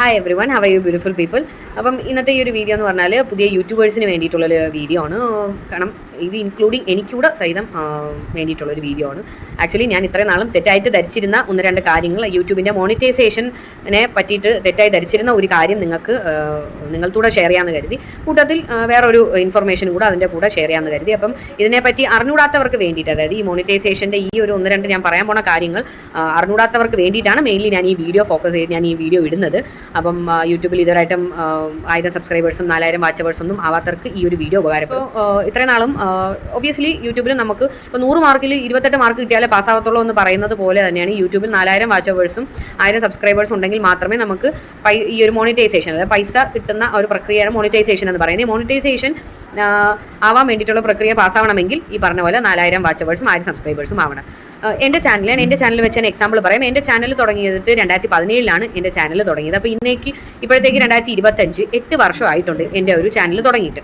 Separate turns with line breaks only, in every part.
Hi every one, have you beautiful people. അപ്പം ഇന്നത്തെ ഈ ഒരു വീഡിയോ എന്ന് പറഞ്ഞാൽ പുതിയ യൂട്യൂബേഴ്സിന് വേണ്ടിയിട്ടുള്ളൊരു വീഡിയോ ആണ്. കാരണം ഇത് ഇൻക്ലൂഡിങ് എനിക്കൂടെ സഹിതം വേണ്ടിയിട്ടുള്ളൊരു വീഡിയോ ആണ്. ആക്ച്വലി ഞാൻ ഇത്രയും നാളും തെറ്റായിട്ട് ധരിച്ചിരുന്ന ഒന്ന് രണ്ട് കാര്യങ്ങൾ, യൂട്യൂബിൻ്റെ മോണിറ്റൈസേഷനെ പറ്റിയിട്ട് തെറ്റായി ധരിച്ചിരുന്ന ഒരു കാര്യം നിങ്ങൾക്കൂടെ ഷെയർ ചെയ്യാമെന്ന് കരുതി. കൂട്ടത്തിൽ വേറൊരു ഇൻഫർമേഷൻ കൂടെ അതിൻ്റെ കൂടെ ഷെയർ ചെയ്യാമെന്ന് കരുതി. അപ്പം ഇതിനെപ്പറ്റി അറിഞ്ഞൂടാത്തവർക്ക് വേണ്ടിയിട്ട്, അതായത് ഈ മോണിറ്റൈസേഷൻ്റെ ഈ ഒരു ഒന്ന് രണ്ട് ഞാൻ പറയാൻ പോണ കാര്യങ്ങൾ അറിഞ്ഞൂടാത്തവർക്ക് വേണ്ടിയിട്ടാണ് മെയിൻലി ഞാൻ ഈ വീഡിയോ ഫോക്കസ് ചെയ്ത് ഞാൻ ഈ വീഡിയോ ഇടുന്നത്. അപ്പം യൂട്യൂബിൽ ഇതുവരായിട്ടും 1000 സബ്സ്ക്രൈബേഴ്സും 4000 വാച്ചവേഴ്സൊന്നും ആവാത്തവർക്ക് ഈ ഒരു വീഡിയോ ഉപകാരപ്പെടും. ഇത്രയും നാളും ഒബ്വിയസ്ലി യൂട്യൂബിൽ നമുക്ക് ഇപ്പോൾ 100 മാർക്കിൽ 28 മാർക്ക് കിട്ടിയാലേ പാസ്സാവത്തുള്ളൂ എന്ന് പറയുന്നത് പോലെ തന്നെയാണ് യൂട്യൂബിൽ 4000 വാച്ചവേഴ്സും 1000 സബ്സ്ക്രൈബേഴ്സും ഉണ്ടെങ്കിൽ മാത്രമേ നമുക്ക് ഈ ഒരു മോണിറ്റൈസേഷൻ, അതായത് പൈസ കിട്ടുന്ന ഒരു പ്രക്രിയയാണ് മോണിറ്റൈസേഷൻ എന്ന് പറയുന്നത്. ഈ മോണിറ്റൈസേഷൻ ആവാൻ വേണ്ടിയിട്ടുള്ള പ്രക്രിയ പാസ്സാവണമെങ്കിൽ ഈ പറഞ്ഞ പോലെ 4000 വാച്ചവേഴ്സും 1000 സബ്സ്ക്രൈബേഴ്സും ആവണം. എൻ്റെ ചാനൽ വെച്ച് ഞാൻ എക്സാമ്പിൾ പറയാം. എൻ്റെ ചാനൽ തുടങ്ങിയിട്ട് 2017 എൻ്റെ ചാനൽ തുടങ്ങിയത്. അപ്പോൾ ഇപ്പോഴത്തേക്ക് 2025 8 വർഷമായിട്ടുണ്ട് എൻ്റെ ഒരു ചാനൽ തുടങ്ങിയിട്ട്.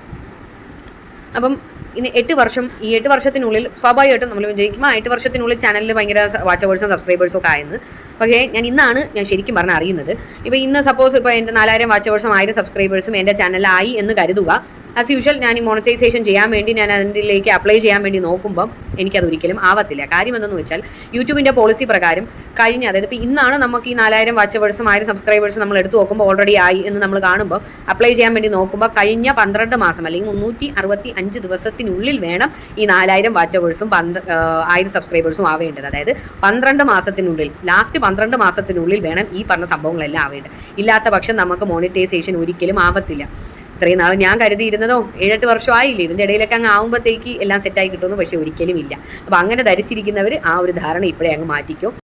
അപ്പം ഇനി 8 വർഷം, ഈ 8 വർഷത്തിനുള്ളിൽ സ്വാഭാവികമായിട്ടും നമ്മൾ വിജയിക്കും 8 വർഷത്തിനുള്ളിൽ ചാനലിൽ ഭയങ്കര വാച്ചവേഴ്സും സബ്സ്ക്രൈബേഴ്സും ഒക്കെ ആയെന്ന്. പക്ഷേ ഇന്നാണ് ഞാൻ ശരിക്കും പറഞ്ഞാൽ അറിയുന്നത്. ഇപ്പോൾ ഇന്ന് സപ്പോസ് ഇപ്പോൾ എൻ്റെ 4000 വാച്ചവേഴ്സും 1000 സബ്സ്ക്രൈബേഴ്സും എൻ്റെ ചാനലിലായി എന്ന് കരുതുക. ആസ് യൂഷ്വൽ ഞാൻ ഈ മോണിറ്റൈസേഷൻ ചെയ്യാൻ വേണ്ടി ഞാൻ അതിലേക്ക് അപ്ലൈ ചെയ്യാൻ വേണ്ടി നോക്കുമ്പം എനിക്കതൊരിക്കലും ആവത്തില്ല. കാര്യം എന്തെന്ന് വെച്ചാൽ യൂട്യൂബിൻ്റെ പോളിസി പ്രകാരം അതായത് ഇപ്പോൾ ഇന്നാണ് നമുക്ക് ഈ 4000 വാച്ചവേഴ്സും 1000 സബ്സ്ക്രൈബേഴ്സും നമ്മൾ എടുത്ത് നോക്കുമ്പോൾ ഓൾറെഡി ആയി എന്ന് നമ്മൾ കാണുമ്പോൾ അപ്ലൈ ചെയ്യാൻ വേണ്ടി നോക്കുമ്പോൾ കഴിഞ്ഞ 12 മാസം അല്ലെങ്കിൽ 365 ദിവസത്തിനുള്ളിൽ വേണം ഈ 4000 വാച്ചവേഴ്സും 1000 സബ്സ്ക്രൈബേഴ്സും ആവേണ്ടത്. അതായത് 12 മാസത്തിനുള്ളിൽ, ലാസ്റ്റ് 12 മാസത്തിനുള്ളിൽ വേണം ഈ പറഞ്ഞ സംഭവങ്ങളെല്ലാം ആവേണ്ടത്. ഇല്ലാത്ത പക്ഷം നമുക്ക് മോണിറ്റൈസേഷൻ ഒരിക്കലും ആവത്തില്ല. ഇത്രയും നാൾ ഞാൻ കരുതിയിരുന്നതോ 7-8 വർഷം ആയില്ലേ, ഇതിൻ്റെ ഇടയിലൊക്കെ അങ്ങ് ആകുമ്പോഴത്തേക്ക് എല്ലാം സെറ്റായി കിട്ടുമെന്ന്. പക്ഷേ ഒരിക്കലും ഇല്ല. അപ്പോൾ അങ്ങനെ ധരിച്ചിരിക്കുന്നവർ ആ ഒരു ധാരണ ഇപ്പോഴേ അങ്ങ് മാറ്റിക്കോ.